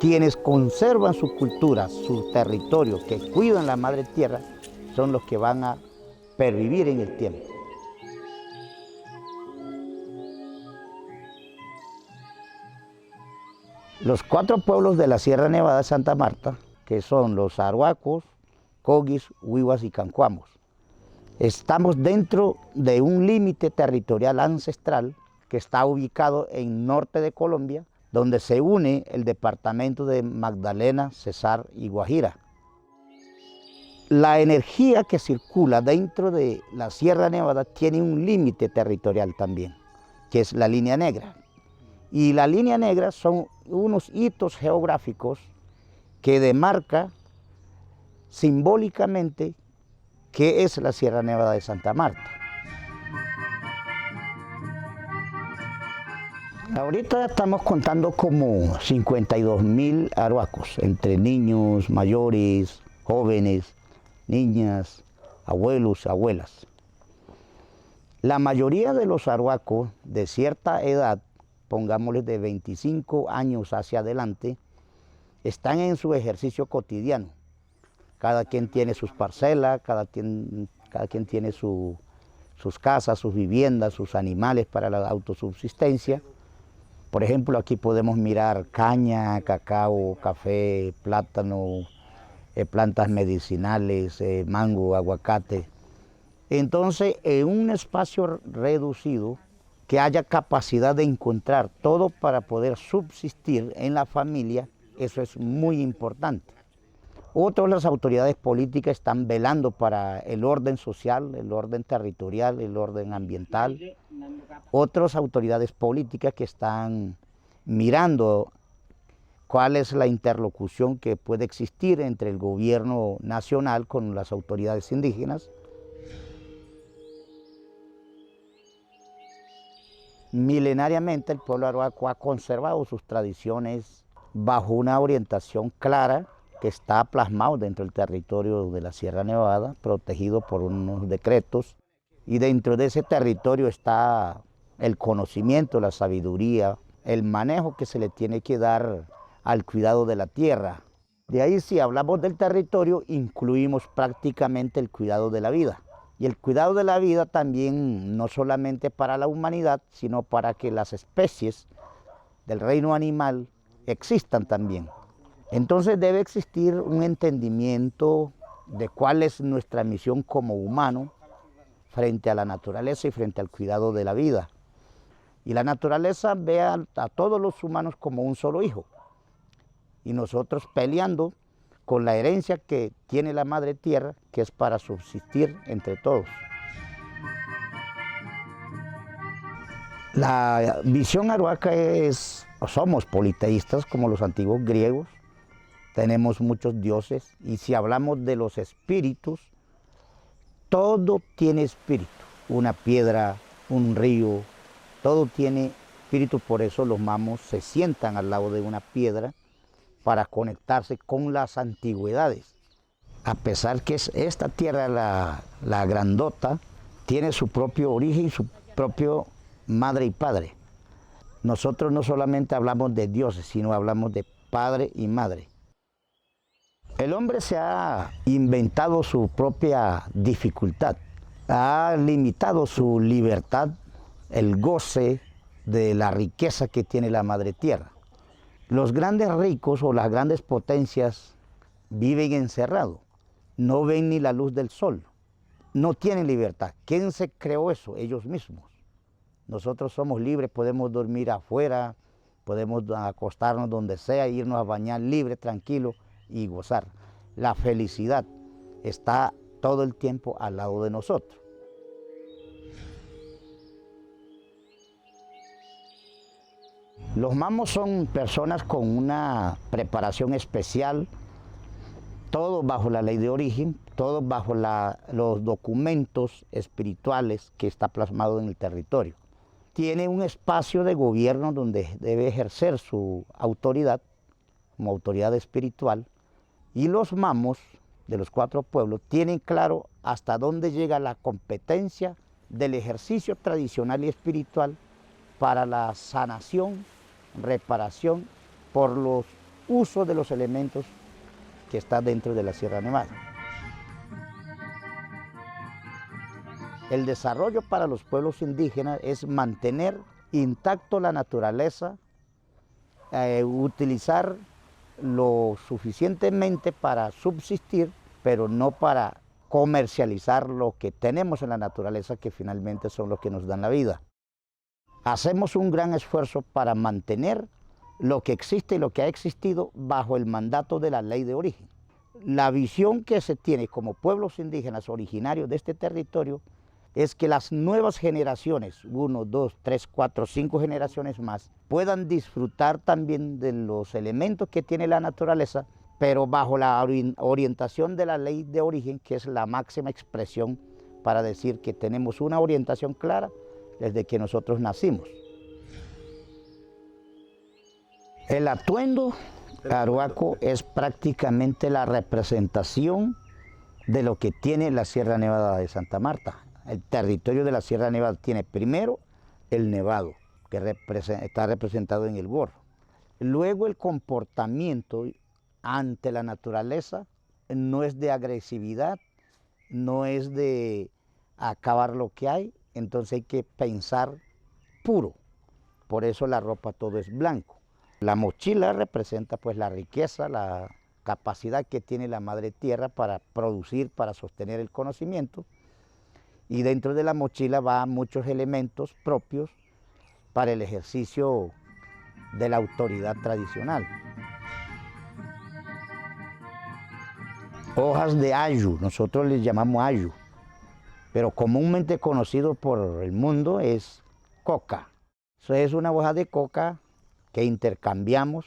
quienes conservan su cultura, su territorio, que cuidan la madre tierra, son los que van a pervivir en el tiempo. Los 4 pueblos de la Sierra Nevada de Santa Marta, que son los arhuacos, coguis, huivas y cancuamos, estamos dentro de un límite territorial ancestral que está ubicado en norte de Colombia, donde se une el departamento de Magdalena, Cesar y Guajira. La energía que circula dentro de la Sierra Nevada tiene un límite territorial también, que es la línea negra. Y la línea negra son unos hitos geográficos que demarca simbólicamente qué es la Sierra Nevada de Santa Marta. Ahorita estamos contando como 52.000 arhuacos, entre niños, mayores, jóvenes, niñas, abuelos, abuelas. La mayoría de los arhuacos de cierta edad, pongámosles de 25 años hacia adelante, están en su ejercicio cotidiano. Cada quien tiene sus parcelas, cada quien tiene sus casas, sus viviendas, sus animales para la autosubsistencia. Por ejemplo, aquí podemos mirar caña, cacao, café, plátano, plantas medicinales, mango, aguacate. Entonces, en un espacio reducido, que haya capacidad de encontrar todo para poder subsistir en la familia, eso es muy importante. Las autoridades políticas están velando para el orden social, el orden territorial, el orden ambiental. Otras autoridades políticas que están mirando cuál es la interlocución que puede existir entre el gobierno nacional con las autoridades indígenas. Milenariamente el pueblo arhuaco ha conservado sus tradiciones bajo una orientación clara que está plasmado dentro del territorio de la Sierra Nevada, protegido por unos decretos, y dentro de ese territorio está el conocimiento, la sabiduría, el manejo que se le tiene que dar al cuidado de la tierra. De ahí, si hablamos del territorio, incluimos prácticamente el cuidado de la vida. Y el cuidado de la vida también, no solamente para la humanidad, sino para que las especies del reino animal existan también. Entonces debe existir un entendimiento de cuál es nuestra misión como humano frente a la naturaleza y frente al cuidado de la vida. Y la naturaleza ve a todos los humanos como un solo hijo. Y nosotros peleando con la herencia que tiene la madre tierra, que es para subsistir entre todos. La visión arhuaca somos politeístas como los antiguos griegos, tenemos muchos dioses, y si hablamos de los espíritus, todo tiene espíritu, una piedra, un río, todo tiene espíritu. Por eso los mamos se sientan al lado de una piedra para conectarse con las antigüedades. A pesar que esta tierra, la grandota, tiene su propio origen, su propio madre y padre. Nosotros no solamente hablamos de dioses, sino hablamos de padre y madre. El hombre se ha inventado su propia dificultad, ha limitado su libertad, el goce de la riqueza que tiene la madre tierra. Los grandes ricos o las grandes potencias viven encerrados, no ven ni la luz del sol, no tienen libertad. ¿Quién se creó eso? Ellos mismos. Nosotros somos libres, podemos dormir afuera, podemos acostarnos donde sea, irnos a bañar libre, tranquilo y gozar. La felicidad está todo el tiempo al lado de nosotros. Los mamos son personas con una preparación especial, todos bajo la ley de origen, todos bajo los documentos espirituales que está plasmado en el territorio. Tiene un espacio de gobierno donde debe ejercer su autoridad como autoridad espiritual, y los mamos de los 4 pueblos tienen claro hasta dónde llega la competencia del ejercicio tradicional y espiritual para la sanación, reparación por los uso de los elementos que están dentro de la Sierra Nevada. El desarrollo para los pueblos indígenas es mantener intacto la naturaleza, utilizar lo suficientemente para subsistir, pero no para comercializar lo que tenemos en la naturaleza, que finalmente son los que nos dan la vida. Hacemos un gran esfuerzo para mantener lo que existe y lo que ha existido bajo el mandato de la ley de origen. La visión que se tiene como pueblos indígenas originarios de este territorio es que las nuevas generaciones, 1, 2, 3, 4, 5 generaciones más, puedan disfrutar también de los elementos que tiene la naturaleza, pero bajo la orientación de la ley de origen, que es la máxima expresión para decir que tenemos una orientación clara desde que nosotros nacimos. El atuendo arhuaco es prácticamente la representación de lo que tiene la Sierra Nevada de Santa Marta. El territorio de la Sierra Nevada tiene primero el nevado, que está representado en el gorro. Luego el comportamiento ante la naturaleza no es de agresividad, no es de acabar lo que hay, entonces hay que pensar puro. Por eso la ropa todo es blanco. La mochila representa pues la riqueza, la capacidad que tiene la madre tierra para producir, para sostener el conocimiento. Y dentro de la mochila van muchos elementos propios para el ejercicio de la autoridad tradicional. Hojas de ayu, nosotros les llamamos ayu, pero comúnmente conocido por el mundo es coca. Eso es una hoja de coca que intercambiamos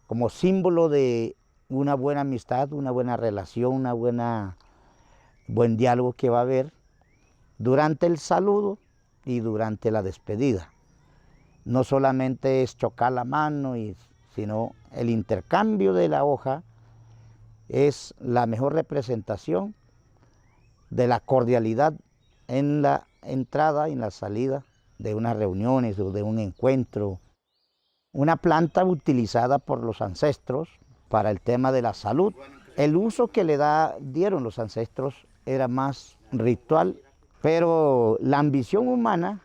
como símbolo de una buena amistad, una buena relación, buen diálogo que va a haber durante el saludo y durante la despedida. No solamente es chocar la mano, sino el intercambio de la hoja es la mejor representación de la cordialidad en la entrada y en la salida de unas reuniones o de un encuentro. Una planta utilizada por los ancestros para el tema de la salud. El uso que le dieron los ancestros era más ritual, pero la ambición humana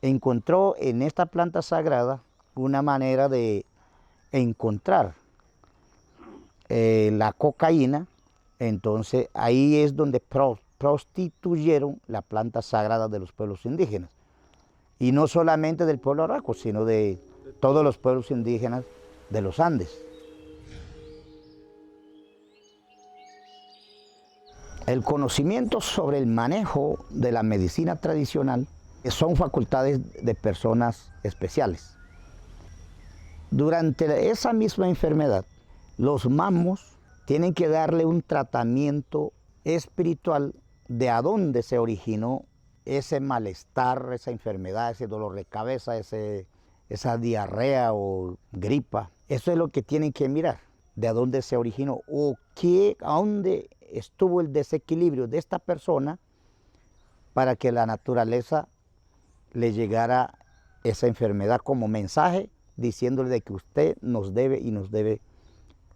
encontró en esta planta sagrada una manera de encontrar la cocaína. Entonces ahí es donde prostituyeron la planta sagrada de los pueblos indígenas. Y no solamente del pueblo arhuaco, sino de todos los pueblos indígenas de los Andes. El conocimiento sobre el manejo de la medicina tradicional son facultades de personas especiales. Durante esa misma enfermedad, los mamos tienen que darle un tratamiento espiritual de a dónde se originó ese malestar, esa enfermedad, ese dolor de cabeza, esa diarrea o gripa. Eso es lo que tienen que mirar, de a dónde se originó o a dónde estuvo el desequilibrio de esta persona para que la naturaleza le llegara esa enfermedad como mensaje, diciéndole de que usted nos debe y nos debe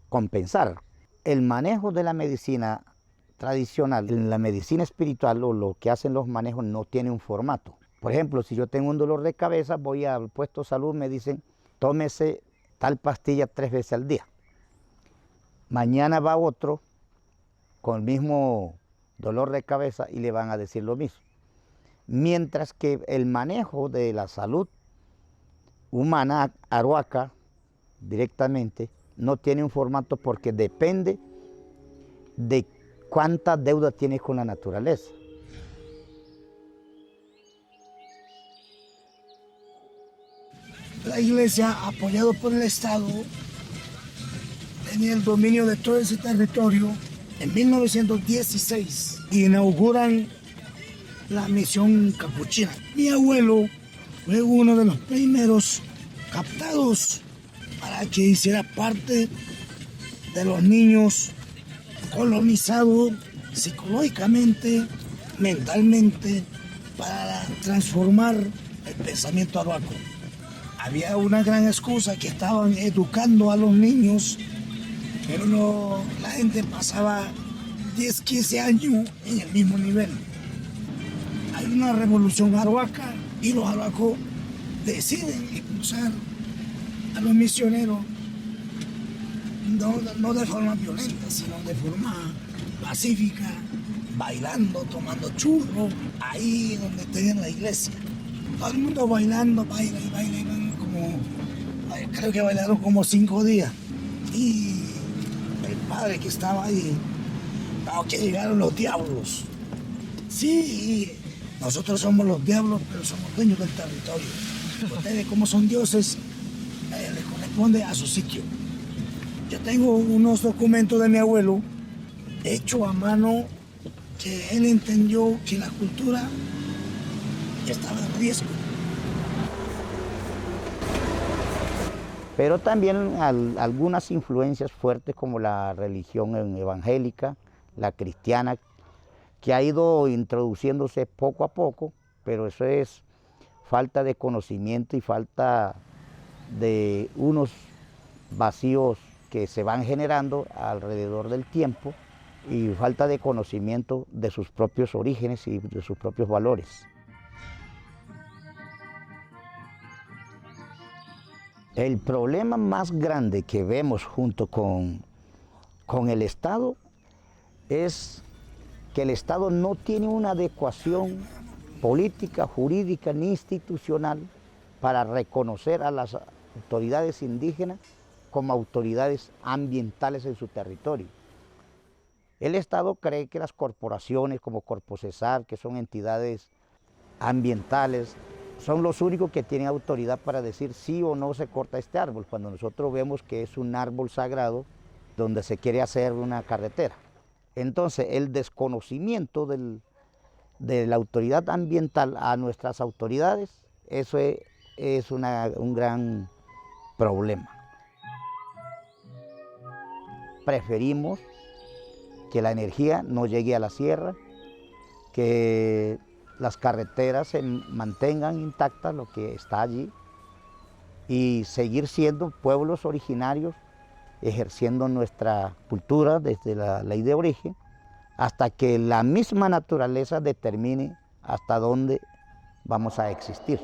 compensar. El manejo de la medicina tradicional, en la medicina espiritual o lo que hacen los manejos no tiene un formato. Por ejemplo, si yo tengo un dolor de cabeza, voy al puesto de salud, me dicen, tómese tal pastilla 3 veces al día. Mañana va otro con el mismo dolor de cabeza y le van a decir lo mismo. Mientras que el manejo de la salud humana, arhuaca, directamente, no tiene un formato porque depende de cuánta deuda tienes con la naturaleza. La iglesia, apoyado por el Estado, tenía el dominio de todo ese territorio. En 1916 inauguran la misión capuchina. Mi abuelo fue uno de los primeros captados para que hiciera parte de los niños colonizados psicológicamente, mentalmente, para transformar el pensamiento arhuaco. había una gran excusa que estaban educando a los niños, pero la gente pasaba 10, 15 años en el mismo nivel. Hay una revolución arhuaca y los arhuacos deciden expulsar a los misioneros, no de forma violenta, sino de forma pacífica, bailando, tomando churros, ahí donde tienen la iglesia. Todo el mundo bailando, baila, creo que bailaron como 5 días. Y el padre que estaba ahí, no, que llegaron los diablos. Sí, nosotros somos los diablos, pero somos dueños del territorio. Ustedes, como son dioses, les corresponde a su sitio. Yo tengo unos documentos de mi abuelo, hechos a mano, que él entendió que la cultura estaba en riesgo. Pero también algunas influencias fuertes como la religión evangélica, la cristiana, que ha ido introduciéndose poco a poco, pero eso es falta de conocimiento y falta de unos vacíos que se van generando alrededor del tiempo y falta de conocimiento de sus propios orígenes y de sus propios valores. El problema más grande que vemos junto con el Estado es que el Estado no tiene una adecuación política, jurídica ni institucional para reconocer a las autoridades indígenas como autoridades ambientales en su territorio. El Estado cree que las corporaciones como Corpocesar, que son entidades ambientales, son los únicos que tienen autoridad para decir sí o no se corta este árbol, cuando nosotros vemos que es un árbol sagrado donde se quiere hacer una carretera. Entonces, el desconocimiento de la autoridad ambiental a nuestras autoridades, eso es un gran problema. Preferimos que la energía no llegue a la sierra, que las carreteras se mantengan intactas, lo que está allí, y seguir siendo pueblos originarios, ejerciendo nuestra cultura desde la ley de origen, hasta que la misma naturaleza determine hasta dónde vamos a existir.